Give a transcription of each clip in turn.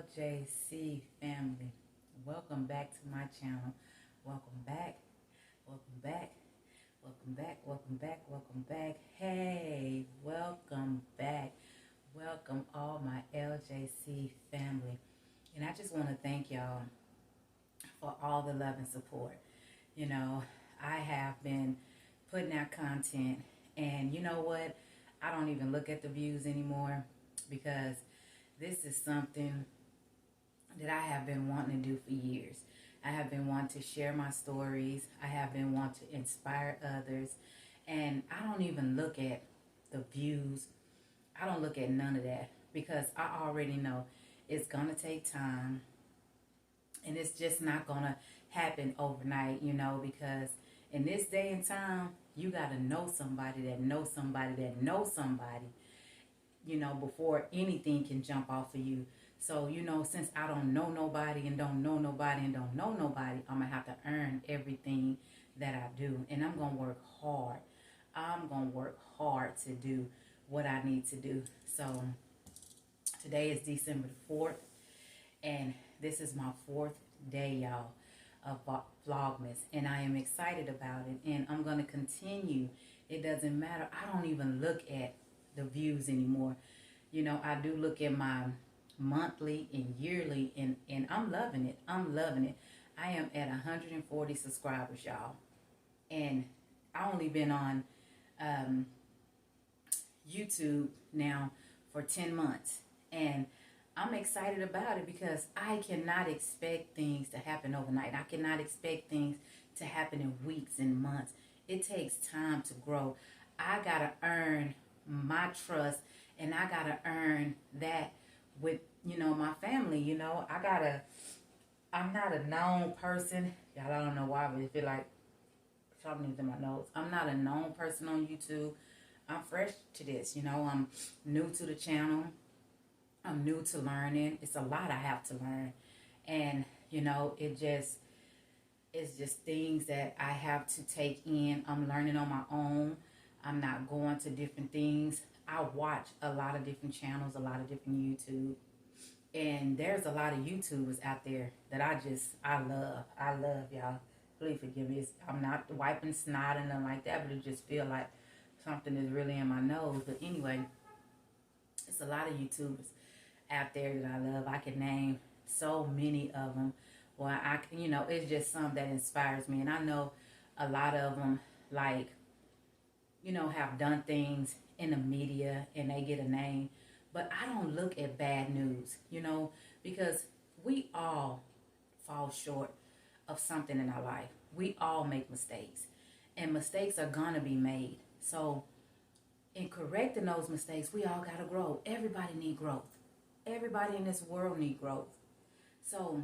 LJC family. Welcome back to my channel. Welcome back. Welcome back. Welcome back. Welcome back. Welcome back. Hey, welcome back. Welcome all my LJC family. And I just want to thank y'all for all the love and support. You know, I have been putting out content, and you know what? I don't even look at the views anymore because this is something that I have been wanting to do for years. I have been wanting to share my stories. I have been wanting to inspire others. And I don't even look at the views. I don't look at none of that because I already know it's going to take time. And it's just not going to happen overnight, you know, because in this day and time, you got to know somebody that knows somebody that knows somebody, you know, before anything can jump off of you. So, you know, since I don't know nobody and don't know nobody and don't know nobody, I'm going to have to earn everything that I do. And I'm going to work hard. I'm going to work hard to do what I need to do. So, today is December the 4th. And this is my 4th day, y'all, of Vlogmas. And I am excited about it. And I'm going to continue. It doesn't matter. I don't even look at the views anymore. You know, I do look at my monthly and yearly, and I'm loving it. I'm loving it. I am at 140 subscribers, y'all. And I only been on YouTube now for 10 months. And I'm excited about it because I cannot expect things to happen overnight. I cannot expect things to happen in weeks and months. It takes time to grow. I got to earn my trust, and I got to earn that with, you know, my family. You know, I'm not a known person. Y'all, I don't know why, but I feel like something's in my nose. I'm not a known person on YouTube. I'm fresh to this, you know. I'm new to the channel. I'm new to learning. It's a lot I have to learn. And, you know, it's just things that I have to take in. I'm learning on my own. I'm not going to different things. I watch a lot of different channels, a lot of different YouTube. And there's a lot of YouTubers out there that I love. I love, y'all. Please forgive me. I'm not wiping snot and nothing like that, but it just feel like something is really in my nose. But anyway, it's a lot of YouTubers out there that I love. I can name so many of them. Well, you know, it's just some that inspires me. And I know a lot of them, like, you know, have done things in the media and they get a name. But I don't look at bad news, you know, because we all fall short of something in our life. We all make mistakes, and mistakes are going to be made. So in correcting those mistakes, we all got to grow. Everybody need growth. Everybody in this world need growth. So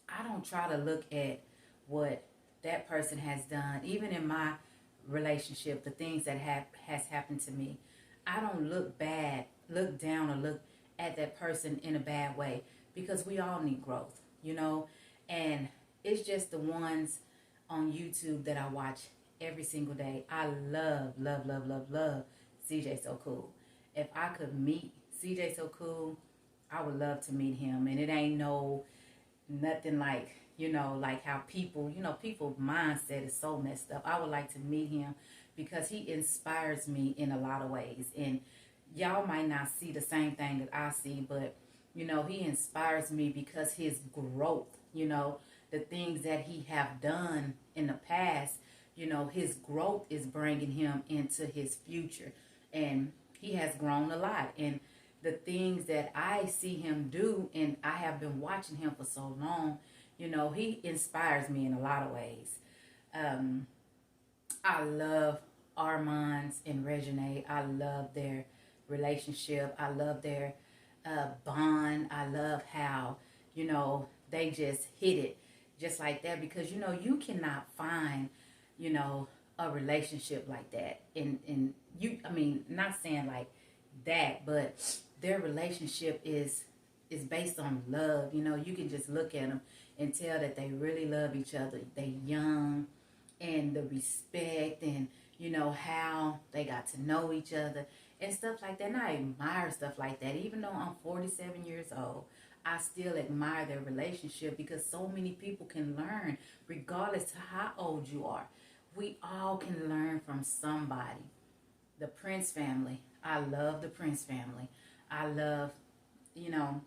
I don't try to look at what that person has done. Even in my relationship, the things that has happened to me, I don't look down or look at that person in a bad way, because we all need growth, you know. And it's just the ones on YouTube that I watch every single day. I love CJ So Cool. If I could meet CJ So Cool, I would love to meet him. And it ain't nothing like, you know, like how people mindset is so messed up. I would like to meet him because he inspires me in a lot of ways. And y'all might not see the same thing that I see, but, you know, he inspires me because his growth, you know, the things that he have done in the past, you know, his growth is bringing him into his future. And he has grown a lot. And the things that I see him do, and I have been watching him for so long, you know, he inspires me in a lot of ways. I love Armand's and Regine. I love their relationship. I love their bond. I love how, you know, they just hit it just like that, because, you know, you cannot find, you know, a relationship like that. And you, I mean, not saying like that, but their relationship is based on love. You know, you can just look at them and tell that they really love each other. They young, and the respect, and, you know, how they got to know each other and stuff like that. And I admire stuff like that. Even though I'm 47 years old, I still admire their relationship because so many people can learn regardless to how old you are. We all can learn from somebody. The Prince family. I love the Prince family. I love, you know,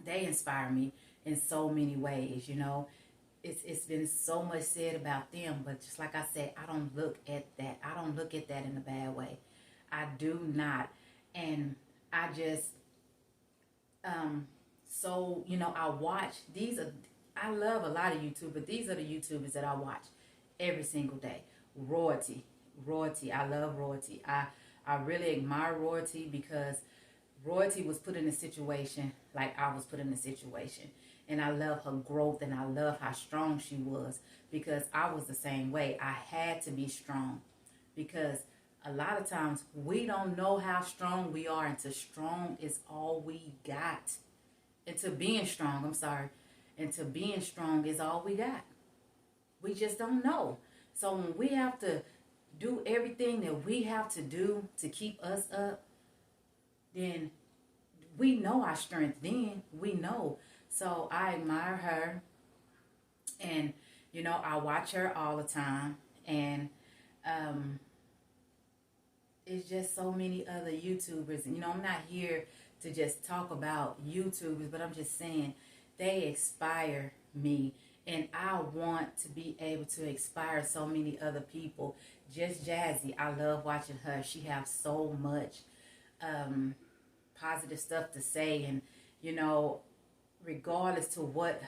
they inspire me in so many ways, you know. It's been so much said about them, but just like I said, I don't look at that. I don't look at that in a bad way. I do not. And I just so, you know, I watch these are I love a lot of YouTube, but these are the YouTubers that I watch every single day. Royalty. Royalty. I love Royalty. I really admire Royalty because Royalty was put in a situation like I was put in a situation. And I love her growth and I love how strong she was because I was the same way. I had to be strong because a lot of times we don't know how strong we are until strong is all we got. Into being strong, I'm sorry. Into being strong is all we got. We just don't know. So when we have to do everything that we have to do to keep us up, then we know our strength then. We know. So I admire her. And, you know, I watch her all the time. And it's just so many other YouTubers. And, you know, I'm not here to just talk about YouTubers, but I'm just saying they inspire me. And I want to be able to inspire so many other people. Just Jazzy, I love watching her. She has so much positive stuff to say. And, you know, regardless to what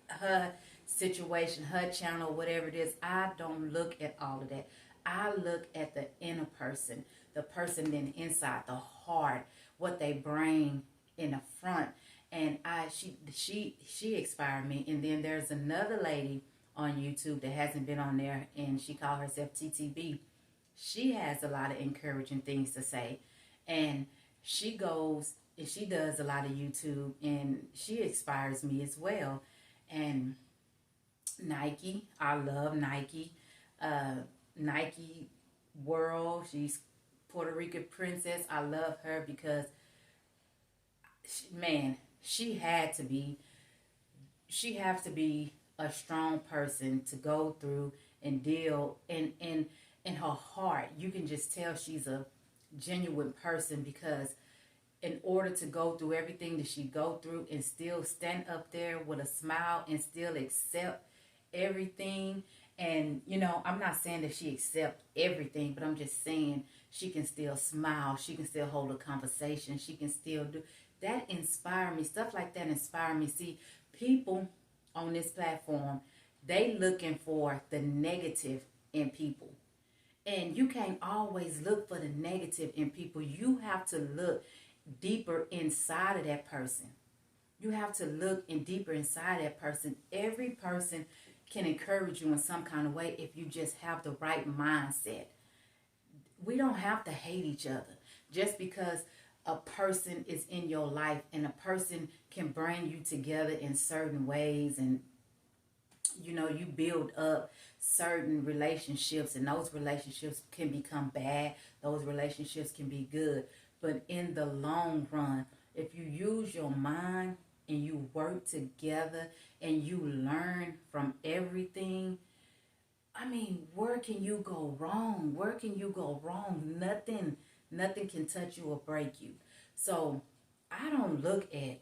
her situation, her channel, whatever it is, I don't look at all of that. I look at the inner person, the person in the inside, the heart, what they bring in the front. And she inspired me. And then there's another lady on YouTube that hasn't been on there, and she called herself TTB. She has a lot of encouraging things to say. And she goes and she does a lot of YouTube, and she inspires me as well. And Nike, I love Nike. Nike World, she's Puerto Rican princess. I love her because, man, she has to be a strong person to go through and deal in her heart. You can just tell she's a genuine person because in order to go through everything that she go through and still stand up there with a smile and still accept everything. And, you know, I'm not saying that she accept everything, but I'm just saying she can still smile. She can still hold a conversation. She can still do. That inspire me. Stuff like that inspire me. See, people on this platform, they looking for the negative in people. And you can't always look for the negative in people. You have to look deeper inside of that person. You have to look in deeper inside that person. Every person can encourage you in some kind of way if you just have the right mindset. We don't have to hate each other just because a person is in your life and a person can bring you together in certain ways, and you know, you build up certain relationships, and those relationships can become bad, those relationships can be good. But in the long run, if you use your mind and you work together and you learn from everything, I mean, where can you go wrong? Where can you go wrong? Nothing can touch you or break you. So I don't look at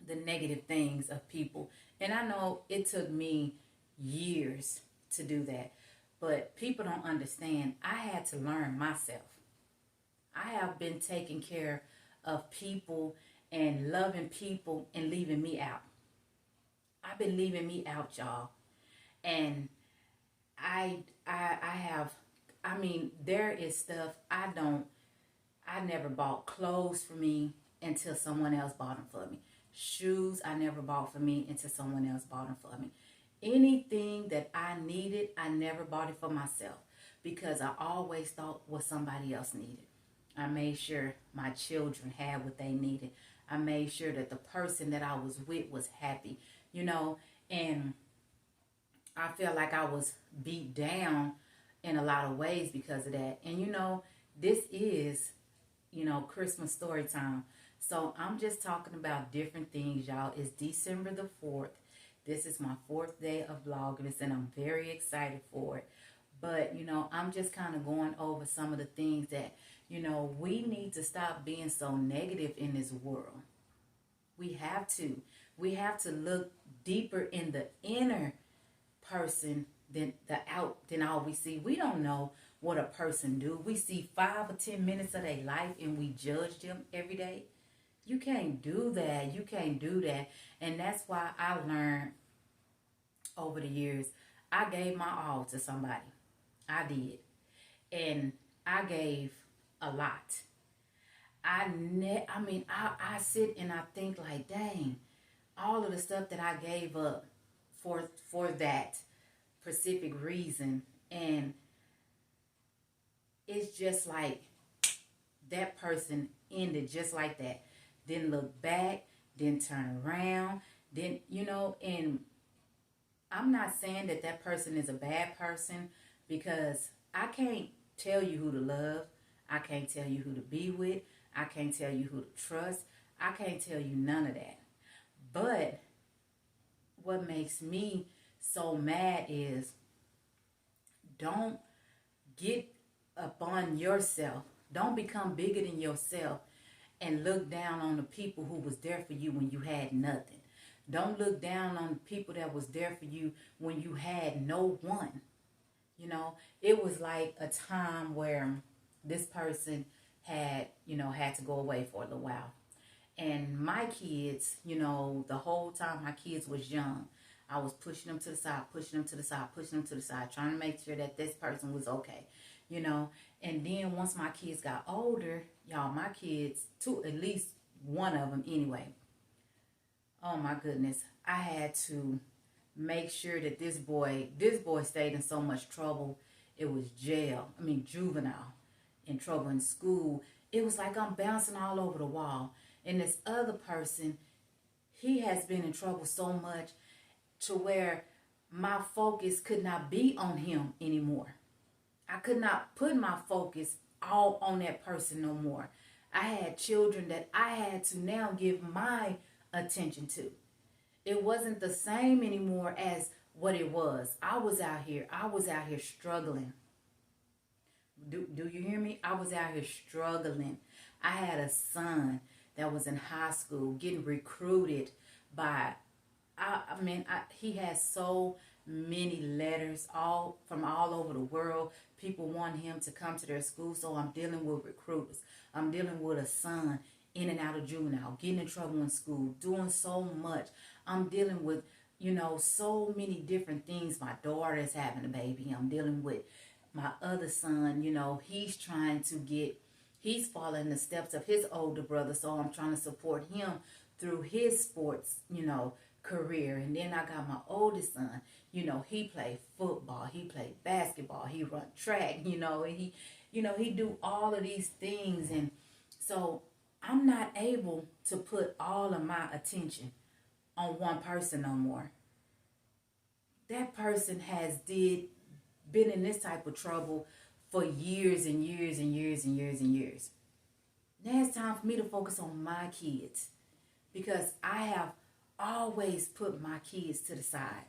the negative things of people. And I know it took me years to do that. But people don't understand. I had to learn myself. I have been taking care of people and loving people and leaving me out. I've been leaving me out, y'all. And I have, I mean, there is stuff I never bought clothes for me until someone else bought them for me. Shoes I never bought for me until someone else bought them for me. Anything that I needed, I never bought it for myself because I always thought what somebody else needed. I made sure my children had what they needed. I made sure that the person that I was with was happy, you know, and I felt like I was beat down in a lot of ways because of that. And, you know, this is, you know, Christmas story time. So I'm just talking about different things, y'all. It's December the 4th. This is my 4th day of Vlogmas, and I'm very excited for it. But, I'm just kind of going over some of the things that, we need to stop being so negative in this world. We have to. We have to look deeper in the inner person than all we see. We don't know what a person do. We see 5 or 10 minutes of their life and we judge them every day. You can't do that. You can't do that. And that's why I learned over the years, I gave my all to somebody. I did. And I gave a lot. I sit and I think like, dang, all of the stuff that I gave up for that specific reason, and it's just like that person ended just like that. Didn't look back, didn't turn around, then and I'm not saying that person is a bad person, because I can't tell you who to love. I can't tell you who to be with. I can't tell you who to trust. I can't tell you none of that. But what makes me so mad is, don't get upon yourself. Don't become bigger than yourself and look down on the people who was there for you when you had nothing. Don't look down on the people that was there for you when you had no one. It was like a time where this person had to go away for a little while. And my kids, the whole time my kids was young, I was pushing them to the side, pushing them to the side, pushing them to the side, trying to make sure that this person was okay, And then once my kids got older, y'all, my kids, at least one of them anyway, oh my goodness, I had to make sure that this boy stayed in so much trouble. It was juvenile, in trouble in school. It was like I'm bouncing all over the wall. And this other person, he has been in trouble so much to where my focus could not be on him anymore. I could not put my focus all on that person no more. I had children that I had to now give my attention to. It wasn't the same anymore as what it was. I was out here struggling. Do you hear me? I was out here struggling. I had a son that was in high school getting recruited by, he has so many letters from all over the world. People want him to come to their school, so I'm dealing with recruiters. I'm dealing with a son in and out of juvenile, getting in trouble in school, doing so much. I'm dealing with, so many different things. My daughter is having a baby. I'm dealing with my other son, he's following the steps of his older brother, so I'm trying to support him through his sports, career. And then I got my oldest son, he played football, he played basketball, he run track, and he do all of these things. And so I'm not able to put all of my attention on one person no more. That person has been in this type of trouble for years and years and years and years and years. Now it's time for me to focus on my kids, because I have always put my kids to the side.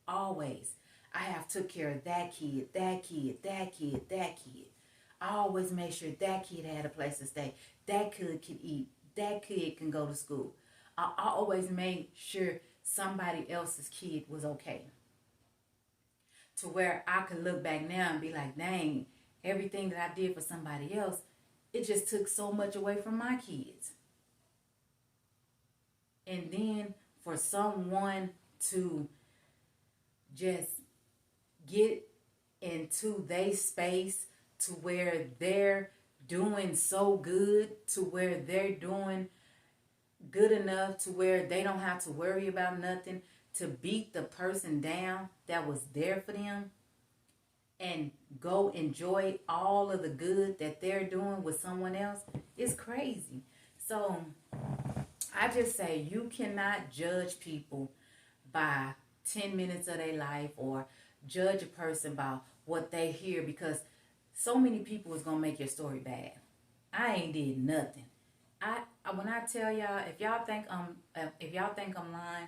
Always. I have took care of that kid, that kid, that kid, that kid. I always made sure that kid had a place to stay. That kid can eat. That kid can go to school. I always made sure somebody else's kid was okay. To where I could look back now and be like, dang, everything that I did for somebody else, it just took so much away from my kids. And then for someone to just get into their space to where they're doing so good, to where they're doing good enough to where they don't have to worry about nothing, to beat the person down that was there for them and go enjoy all of the good that they're doing with someone else, is crazy. So I just say, you cannot judge people by 10 minutes of their life, or judge a person by what they hear, because so many people is going to make your story bad. I ain't did nothing. When I tell y'all, if y'all think I'm lying,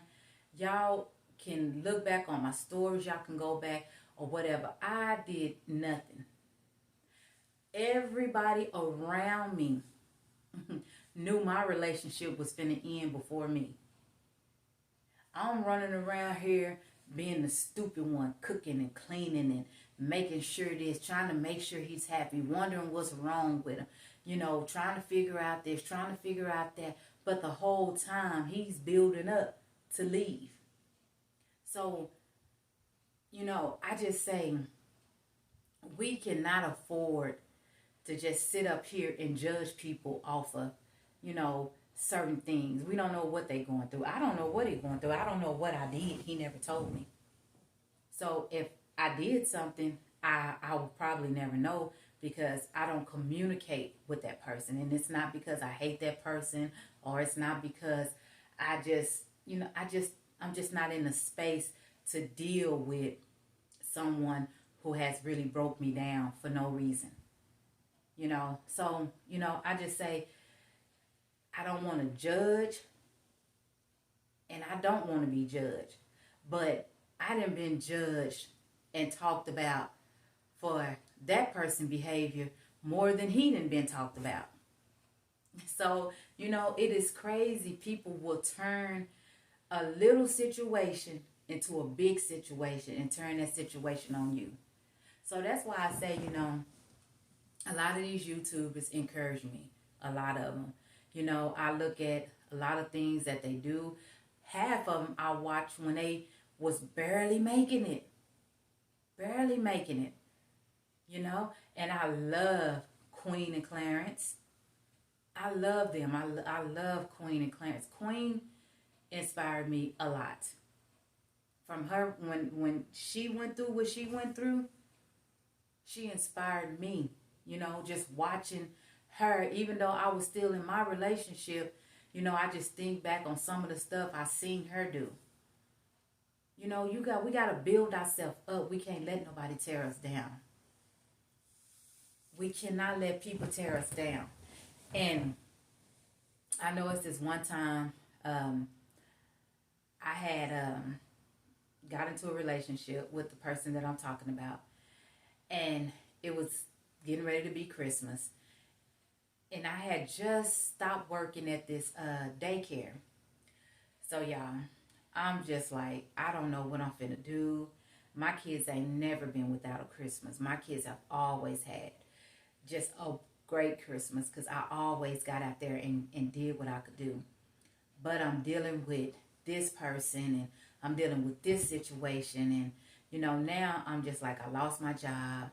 y'all can look back on my stories. Y'all can go back or whatever. I did nothing. Everybody around me knew my relationship was finna end before me. I'm running around here being the stupid one, cooking and cleaning and making sure this, trying to make sure he's happy, wondering what's wrong with him, trying to figure out this, trying to figure out that. But the whole time he's building up to leave. So, I just say we cannot afford to just sit up here and judge people off of, certain things. We don't know what they're going through. I don't know what he's going through. I don't know what I did. He never told me. So if I did something, I will probably never know because I don't communicate with that person. And it's not because I hate that person, or it's not because I just, I'm just not in the space to deal with someone who has really broke me down for no reason. So, I just say, I don't want to judge, and I don't want to be judged. But I done been judged and talked about for that person's behavior more than he done been talked about. So, it is crazy. People will turn a little situation into a big situation and turn that situation on you. So that's why I say, a lot of these YouTubers encourage me. A lot of them. I look at a lot of things that they do. Half of them I watched when they was barely making it. Barely making it. And I love Queen and Clarence. I love them. I love Queen and Clarence. Queen inspired me a lot. From her, when she went through what she went through, she inspired me. Just watching her, even though I was still in my relationship, I just think back on some of the stuff I seen her do. We got to build ourselves up. We can't let nobody tear us down. We cannot let people tear us down. And I know it's this one time I had got into a relationship with the person that I'm talking about. And it was getting ready to be Christmas. And I had just stopped working at this daycare. So, y'all, I'm just like, I don't know what I'm finna do. My kids ain't never been without a Christmas. My kids have always had just a great Christmas because I always got out there and did what I could do. But I'm dealing with this person and I'm dealing with this situation. And, now I'm just like, I lost my job.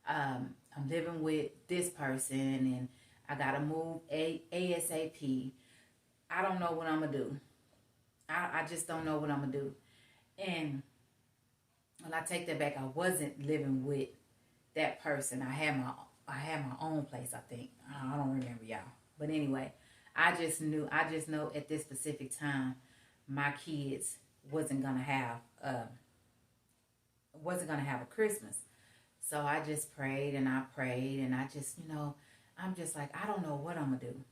I'm living with this person and I got to move ASAP. I don't know what I'm going to do. I just don't know what I'm going to do. And when I take that back, I wasn't living with that person. I had my own place, I think. I don't remember, y'all. But anyway, I just know at this specific time, my kids wasn't going to have a Christmas. So I just prayed and I prayed and I just, I'm just like, I don't know what I'm going to do.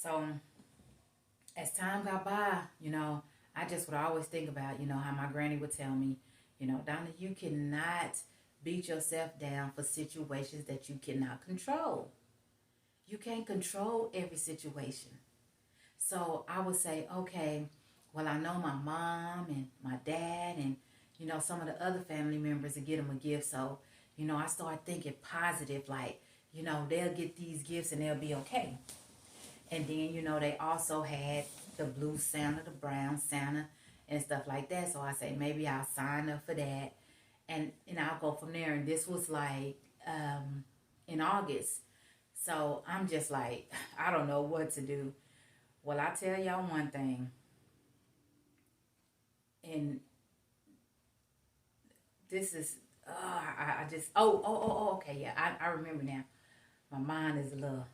So as time got by, I just would always think about, how my granny would tell me, Donna, you cannot beat yourself down for situations that you cannot control. You can't control every situation. So I would say, okay, well, I know my mom and my dad and, some of the other family members to get them a gift. So, I started thinking positive, like, they'll get these gifts and they'll be okay. And then, they also had the blue Santa, the brown Santa, and stuff like that. So I say, maybe I'll sign up for that. And I'll go from there. And this was like in August. So I'm just like, I don't know what to do. Well, I tell y'all one thing. And this is, I just, okay, yeah, I remember now. My mind is a little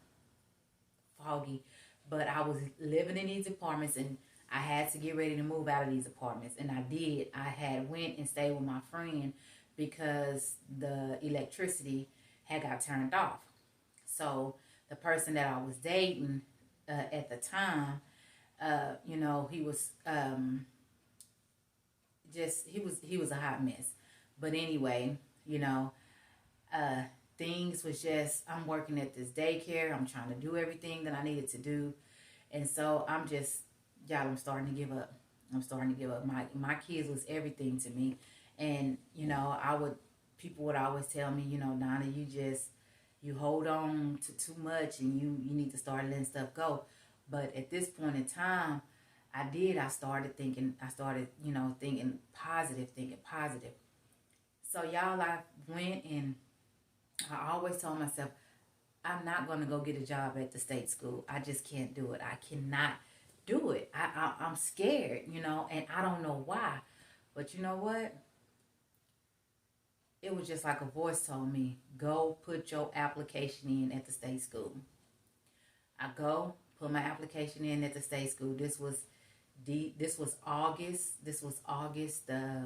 foggy. But I was living in these apartments and I had to get ready to move out of these apartments. And I did. I had went and stayed with my friend because the electricity had got turned off. So the person that I was dating at the time, you know, he was he was a hot mess. But anyway, you know, uh, things was just, I'm working at this daycare. I'm trying to do everything that I needed to do, and so I'm just, y'all, I'm starting to give up. I'm starting to give up. My kids was everything to me, and you know, people would always tell me, you know, Donna, you hold on to too much, and you need to start letting stuff go. But at this point in time, I started thinking, you know, thinking positive, So y'all, I went and I always told myself, I'm not going to go get a job at the state school. I just can't do it. I cannot do it. I'm scared, you know, and I don't know why. But you know what? It was just like a voice told me, go put your application in at the state school. I go, put my application in at the state school. This was August. This was August, I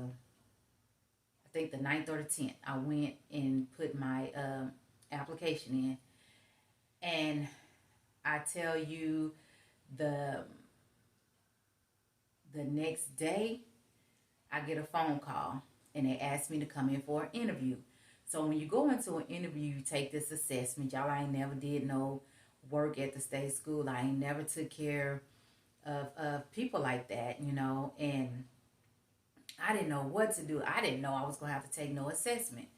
think the 9th or the 10th. I went and put my application in. And I tell you, the next day, I get a phone call and they asked me to come in for an interview. So when you go into an interview, you take this assessment. Y'all, I ain't never did no work at the state school. I ain't never took care of people like that, you know, and I didn't know what to do. I didn't know I was going to have to take no assessment.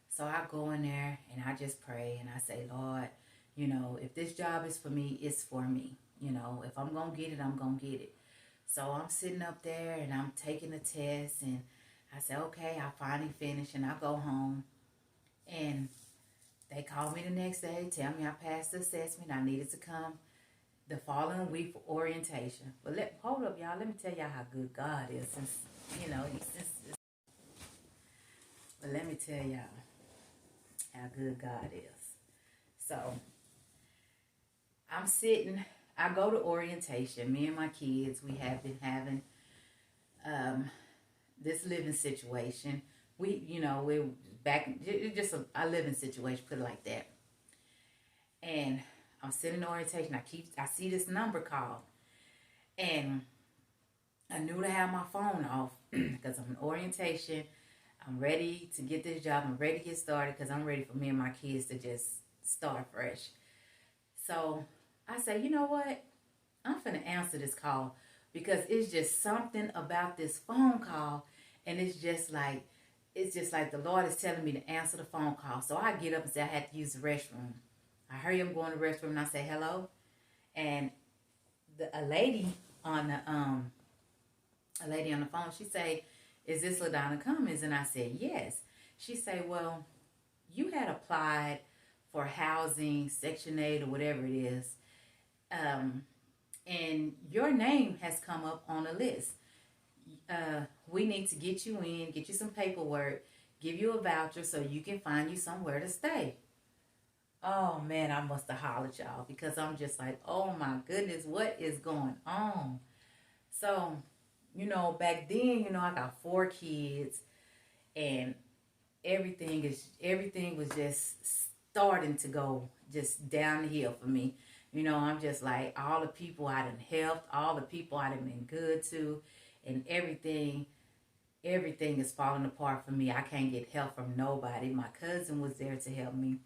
So I go in there and I just pray and I say, Lord, you know, if this job is for me, it's for me. You know, if I'm going to get it, I'm going to get it. So I'm sitting up there and I'm taking the test and I say, okay, I finally finish, and I go home and they call me the next day, tell me I passed the assessment. I needed to come the following week for orientation. But hold up, y'all. Let me tell y'all how good God is. But let me tell y'all how good God is. So I'm sitting. I go to orientation. Me and my kids, we have been having this living situation. We're back. It's just a living situation. Put it like that. And I'm sitting in orientation. I see this number called, and I knew to have my phone off because I'm in orientation. I'm ready to get this job. I'm ready to get started because I'm ready for me and my kids to just start fresh. So I say, you know what? I'm finna answer this call because it's just something about this phone call, and it's just like the Lord is telling me to answer the phone call. So I get up and say I had to use the restroom. I hurry up, go in the restroom, and I say hello, and a lady on the phone, she say, "Is this LaDonna Cummins?" And I said, "Yes." She say, "Well, you had applied for housing, Section 8 or whatever it is, and your name has come up on a list. We need to get you in, get you some paperwork, give you a voucher so you can find you somewhere to stay." Oh man, I must have hollered, y'all, because I'm just like, oh my goodness, what is going on? So, you know, back then, you know, I got 4 kids, and everything was just starting to go just down the hill for me. You know, I'm just like, all the people I done helped, all the people I done been good to, and everything is falling apart for me. I can't get help from nobody. My cousin was there to help me,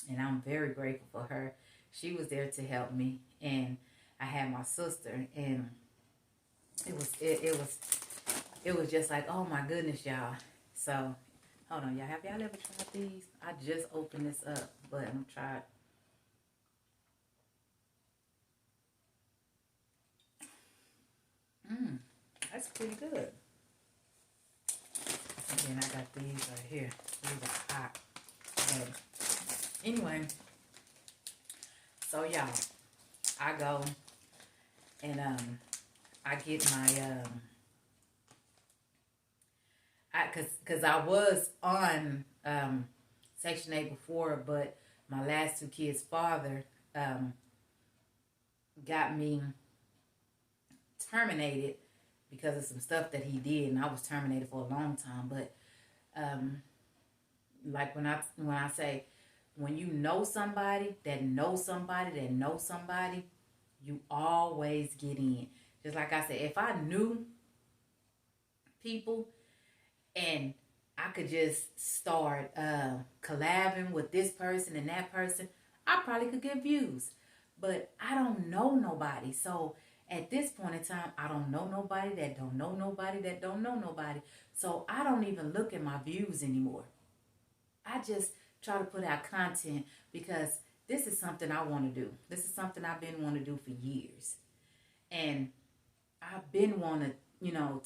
and I'm very grateful for her. She was there to help me, and I had my sister, and it was just like, oh my goodness, y'all. So hold on, y'all. Have y'all ever tried these? I just opened this up, but I'm trying. That's pretty good. And then I got these right here. These are hot. But anyway, so y'all, I go and I get my cause I was on Section 8 before, but my last 2 kids' father got me terminated because of some stuff that he did, and I was terminated for a long time. But like when I say when you know somebody that knows somebody that knows somebody, you always get in. Just like I said, if I knew people and I could just start collabing with this person and that person, I probably could get views. But I don't know nobody. So at this point in time, I don't know nobody that don't know nobody that don't know nobody. So I don't even look at my views anymore. I just try to put out content because this is something I want to do. This is something I've been wanting to do for years. And I've been wanting to,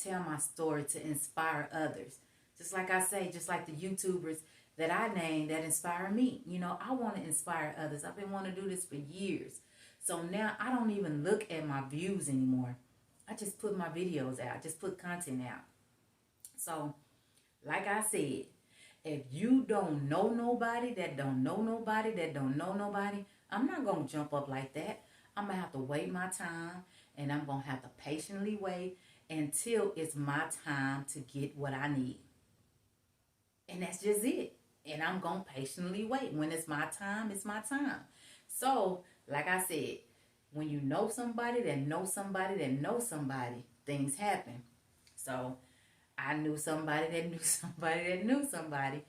tell my story to inspire others. Just like I say, just like the YouTubers that I name that inspire me. I want to inspire others. I've been wanting to do this for years. So now I don't even look at my views anymore. I just put my videos out, just put content out. So, like I said, if you don't know nobody that don't know nobody that don't know nobody, I'm not going to jump up like that. I'm going to have to wait my time, and I'm going to have to patiently wait until it's my time to get what I need. And that's just it. And I'm going to patiently wait. When it's my time, it's my time. So, like I said, when you know somebody that knows somebody that knows somebody, things happen. So, I knew somebody that knew somebody that knew somebody.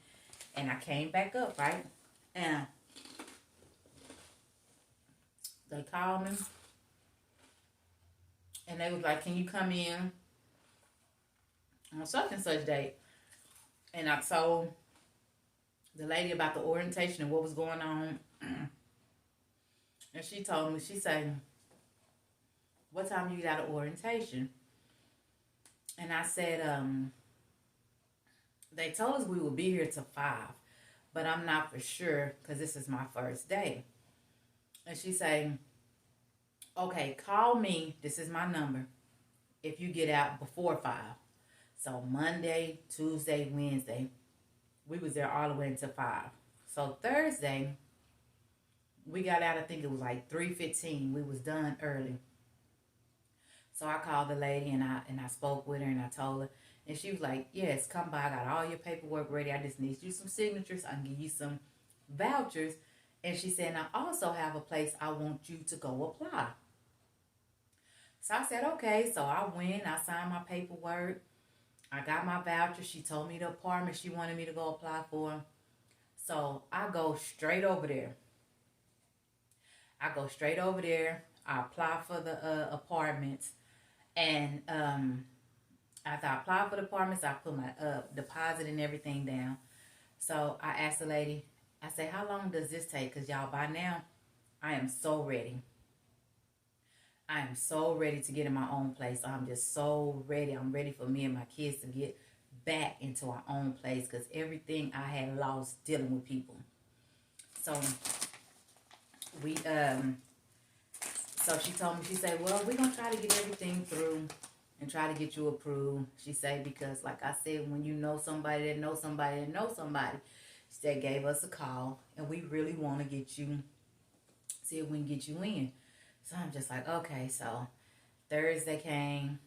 And I came back up, right? And they called me. And they was like, can you come in on such and such date? And I told the lady about the orientation and what was going on. And she told me, she said, what time you got an orientation? And I said, they told us we would be here till 5, but I'm not for sure because this is my first day. And she said, okay, call me. This is my number. If you get out before 5. So Monday, Tuesday, Wednesday, we was there all the way until 5. So Thursday, we got out, I think it was like 3:15. We was done early. So I called the lady and I spoke with her and I told her. And she was like, yes, come by. I got all your paperwork ready. I just need you some signatures. I can give you some vouchers. And she said, I also have a place I want you to go apply. So I said, okay. So I went. I signed my paperwork. I got my voucher. She told me the apartment she wanted me to go apply for. So I go straight over there. I apply for the apartments. And after I applied for the apartments, I put my deposit and everything down. So I asked the lady, I said, how long does this take? Because y'all, by now, I am so ready. I am so ready to get in my own place. I'm just so ready. I'm ready for me and my kids to get back into our own place because everything I had lost dealing with people. So so she told me, she said, well, we're going to try to get everything through and try to get you approved. She said, because like I said, when you know somebody that knows somebody that knows somebody, she said, gave us a call and we really want to get you, see if we can get you in. So I'm just like, okay. So Thursday came,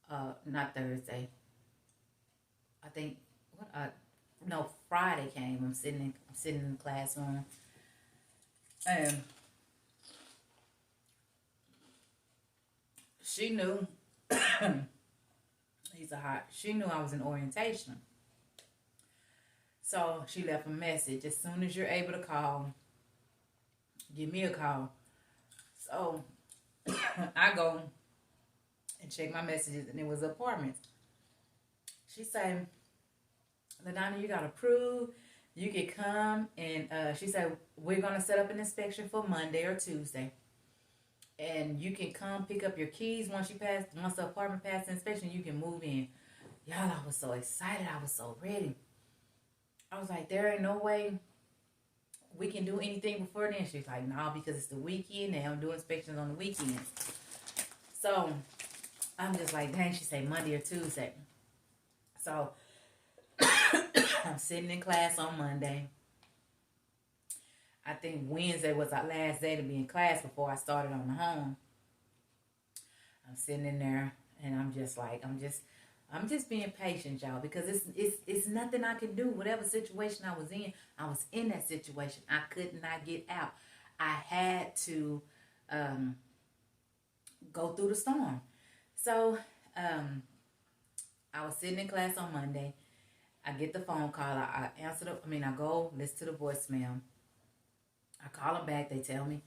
not Thursday. I think, Friday came. I'm sitting in the classroom. And she knew, she knew I was in orientation. So she left a message. As soon as you're able to call, give me a call. So I go and check my messages, and it was apartments. She said, LaDonna, you got approved. You can come, and she said, we're going to set up an inspection for Monday or Tuesday. And you can come pick up your keys once the apartment passed the inspection, you can move in. Y'all, I was so excited. I was so ready. I was like, there ain't no way we can do anything before then. She's like, no, because it's the weekend. They don't do inspections on the weekends. So I'm just like, dang, she said Monday or Tuesday. So I'm sitting in class on Monday. I think Wednesday was our last day to be in class before I started on the home. I'm sitting in there and I'm just like, I'm just being patient, y'all, because it's nothing I can do. Whatever situation I was in that situation. I could not get out. I had to go through the storm. So I was sitting in class on Monday. I get the phone call. I answer I go listen to the voicemail. I call them back. They tell me,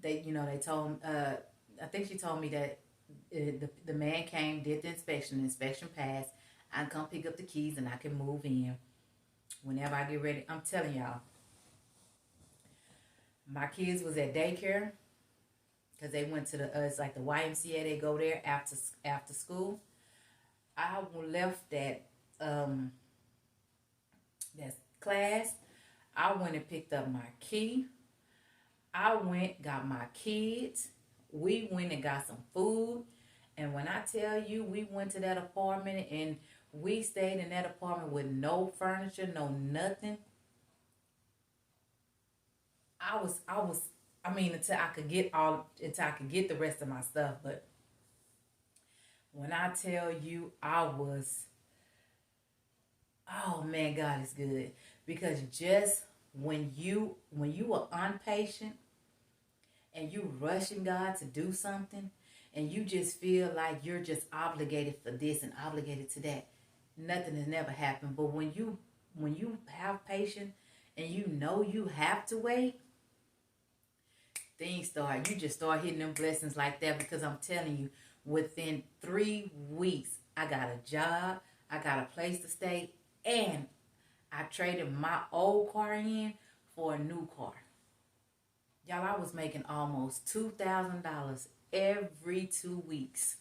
they told, I think she told me that the man came, did the inspection. The inspection passed. I can come pick up the keys and I can move in whenever I get ready. I'm telling y'all, my kids was at daycare because they went to it's like the YMCA. They go there after school. I left that class. I went and picked up my key. I went, got my kids. We went and got some food. And when I tell you, we went to that apartment and we stayed in that apartment with no furniture, no nothing. Until I could get the rest of my stuff. But when I tell you, oh man, God is good. Because just when you are impatient and you rushing God to do something, and you just feel like you're just obligated for this and obligated to that, nothing has never happened. But when you have patience and you know you have to wait, you just start hitting them blessings like that. Because I'm telling you, within 3 weeks, I got a job, I got a place to stay, and I traded my old car in for a new car. Y'all, I was making almost $2,000 every 2 weeks.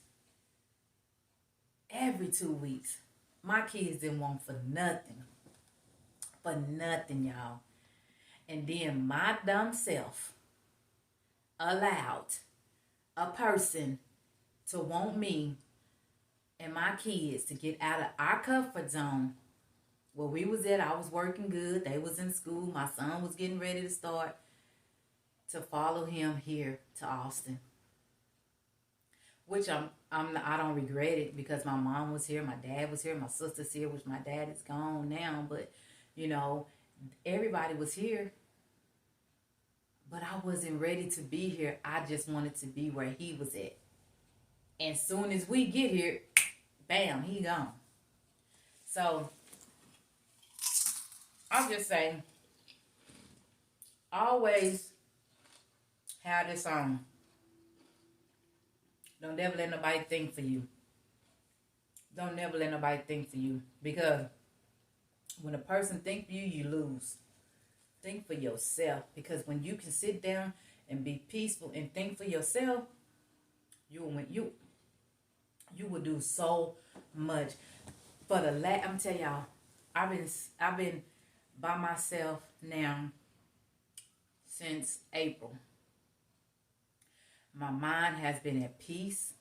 Every 2 weeks. My kids didn't want for nothing. For nothing, y'all. And then my dumb self allowed a person to want me and my kids to get out of our comfort zone. Where we was at, I was working good. They was in school. My son was getting ready to start, to follow him here to Austin. Which I don't regret it, because my mom was here, my dad was here, my sister's here, which my dad is gone now, but everybody was here. But I wasn't ready to be here. I just wanted to be where he was at. And soon as we get here, bam, he gone. So I'll just say, always have this on. Don't never let nobody think for you. Don't never let nobody think for you. Because when a person think for you, you lose. Think for yourself. Because when you can sit down and be peaceful and think for yourself, you will do so much. I'm telling y'all, I've been by myself now since April. My mind has been at peace.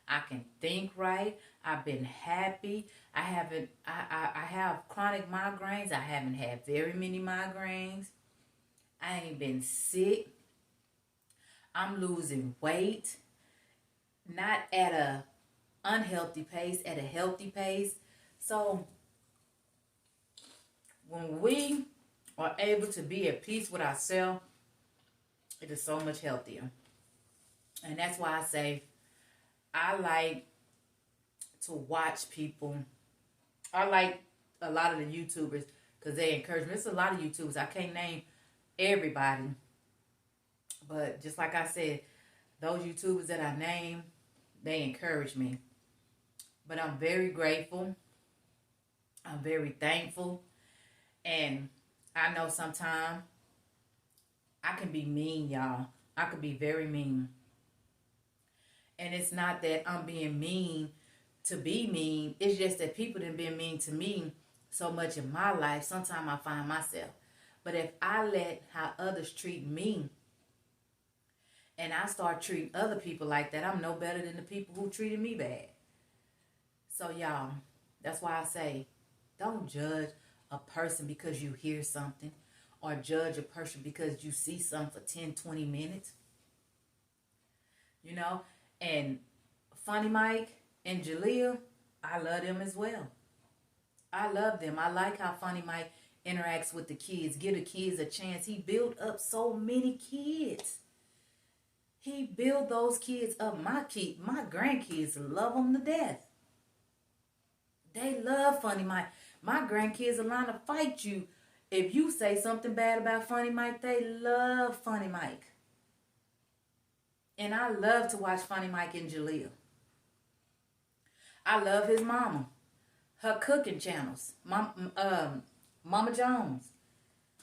I can think right. I've been happy. I have chronic migraines. I haven't had very many migraines. I ain't been sick. I'm losing weight. Not at a unhealthy pace, at a healthy pace. So when we are able to be at peace with ourselves, it is so much healthier. And that's why I say I like to watch people. I like a lot of the YouTubers because they encourage me. There's a lot of YouTubers. I can't name everybody. But just like I said, those YouTubers that I name, they encourage me. But I'm very grateful. I'm very thankful. And I know sometimes I can be mean, y'all. I could be very mean. And it's not that I'm being mean to be mean. It's just that people have been mean to me so much in my life. Sometimes I find myself. But if I let how others treat me, and I start treating other people like that, I'm no better than the people who treated me bad. So y'all, that's why I say, don't judge a person because you hear something, or judge a person because you see something for 10, 20 minutes. And Funny Mike and Jalea, I love them as well. I love them. I like how Funny Mike interacts with the kids, give the kids a chance. He built up so many kids. He built those kids up. My grandkids love him to death. They love Funny Mike. My grandkids are line to fight you. If you say something bad about Funny Mike, they love Funny Mike. And I love to watch Funny Mike and Jaleel. I love his mama. Her cooking channels. Mama Jones.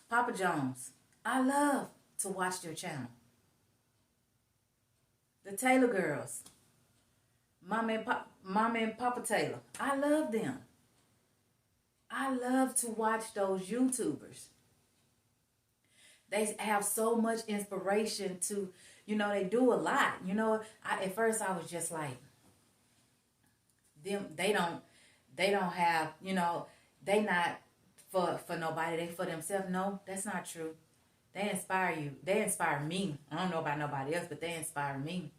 Papa Jones. I love to watch their channel. The Taylor girls. Mama and Papa Taylor. I love them. I love to watch those YouTubers. They have so much inspiration to, they do a lot. At first I was just like, they don't have, they not for nobody, they for themselves. No, that's not true. They inspire you. They inspire me. I don't know about nobody else, but they inspire me.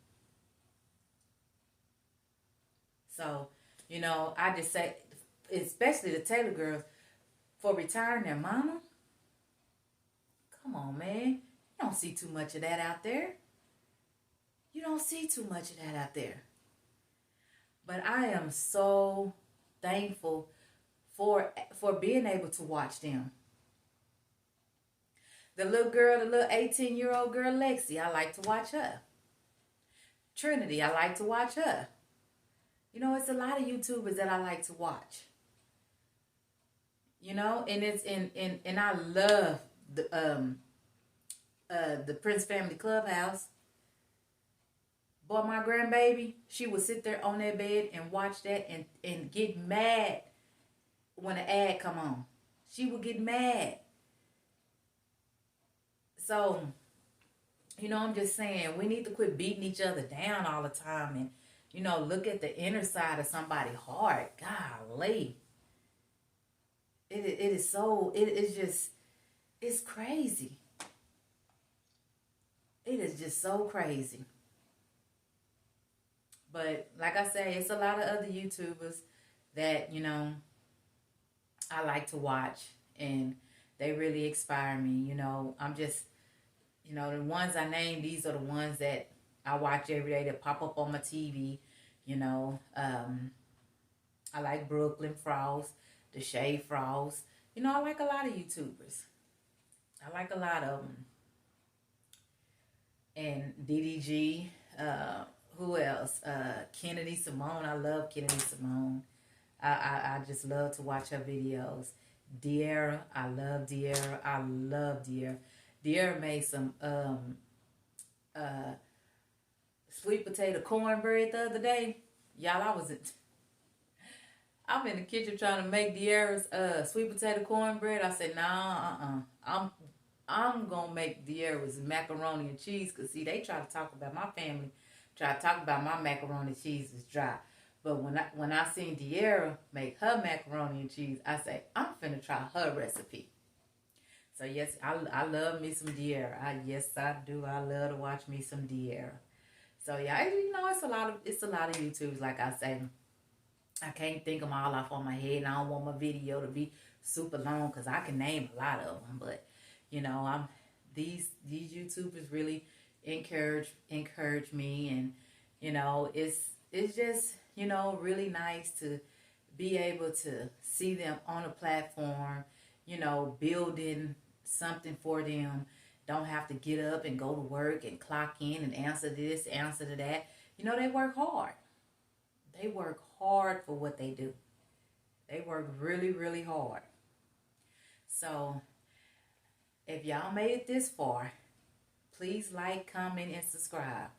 So, I just say, especially the Taylor girls, for retiring their mama. Come on, man. You don't see too much of that out there. You don't see too much of that out there. But I am so thankful for being able to watch them. The little 18-year-old girl, Lexi, I like to watch her. Trinity, I like to watch her. It's a lot of YouTubers that I like to watch. And I love the Prince Family Clubhouse. Boy, my grandbaby, she would sit there on that bed and watch that and get mad when an ad come on. She would get mad. So, I'm just saying, we need to quit beating each other down all the time and, look at the inner side of somebody's heart. Golly. It's crazy. It is just so crazy. But like I say, it's a lot of other YouTubers that, I like to watch, and they really inspire me. I'm just, the ones I named, these are the ones that I watch every day that pop up on my TV. I like Brooklyn Frost, the Shade Frost. I like a lot of YouTubers. I like a lot of them. And DDG, who else? Kennedy Simone. I love Kennedy Simone. I just love to watch her videos. De'Ara, I love De'Ara. I love De'Ara. De'Ara made some sweet potato cornbread the other day. Y'all, I'm in the kitchen trying to make De'Ara's sweet potato cornbread. I said, nah, I'm gonna make De'Ara's macaroni and cheese. Cause see, they try to talk about my family. Try to talk about my macaroni and cheese is dry. But when I seen De'Ara make her macaroni and cheese, I say, I'm finna try her recipe. So yes, I love me some De'Ara. Yes, I do. I love to watch me some De'Ara. So yeah, it's a lot of YouTubes. Like I say, I can't think them all off on my head, and I don't want my video to be super long because I can name a lot of them. But these YouTubers really encourage me, and it's just really nice to be able to see them on a platform, building something for them. Don't have to get up and go to work and clock in and answer this, answer to that. They work hard. They work hard for what they do. They work really, really hard. So, if y'all made it this far, please like, comment, and subscribe.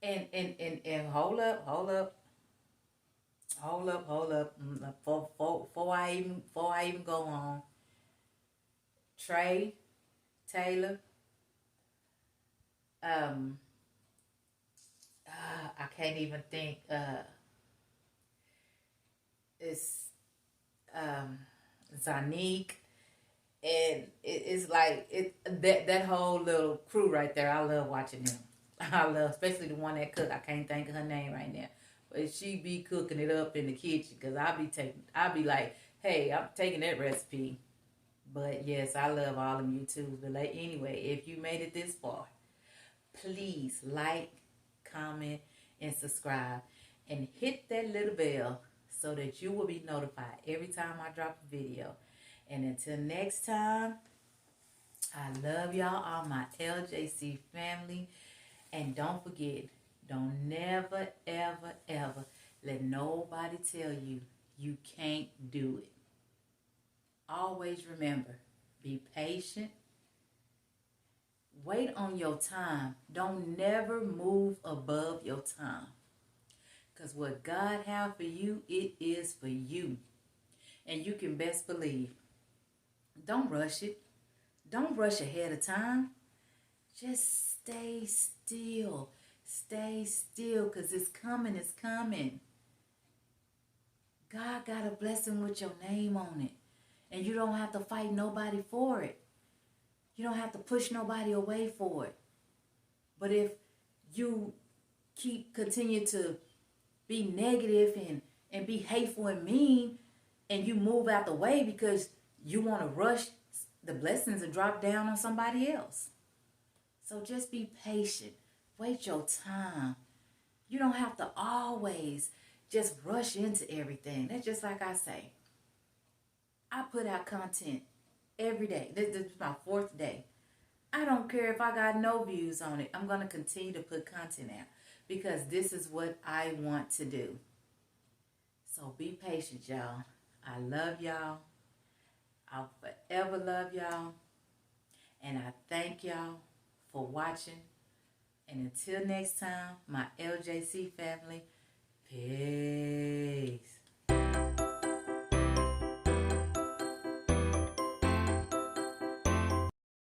And hold up. Before I even go on, Trey Taylor, I can't even think. It's Zanique, and it's like that whole little crew right there. I love watching them. I love, especially the one that cook. I can't think of her name right now, But she be cooking it up in the kitchen because I be like, hey, I'm taking that recipe. But yes, I love all of YouTubes. But like, anyway, if you made it this far, please like, comment, and subscribe. And hit that little bell so that you will be notified every time I drop a video. And until next time, I love y'all, all my LJC family. And don't forget, don't never, ever, ever let nobody tell you you can't do it. Always remember, be patient. Wait on your time. Don't never move above your time. Because what God have for you, it is for you. And you can best believe. Don't rush it. Don't rush ahead of time. Just stay still. Stay still because it's coming. It's coming. God got a blessing with your name on it. And you don't have to fight nobody for it. You don't have to push nobody away for it. But if you continue to be negative and be hateful and mean, and you move out the way because you want to rush the blessings and drop down on somebody else. So just be patient. Wait your time. You don't have to always just rush into everything. That's just like I say. I put out content every day. This is my 4th day. I don't care if I got no views on it. I'm going to continue to put content out because this is what I want to do. So be patient, y'all. I love y'all. I'll forever love y'all. And I thank y'all for watching. And until next time, my LJC family, peace.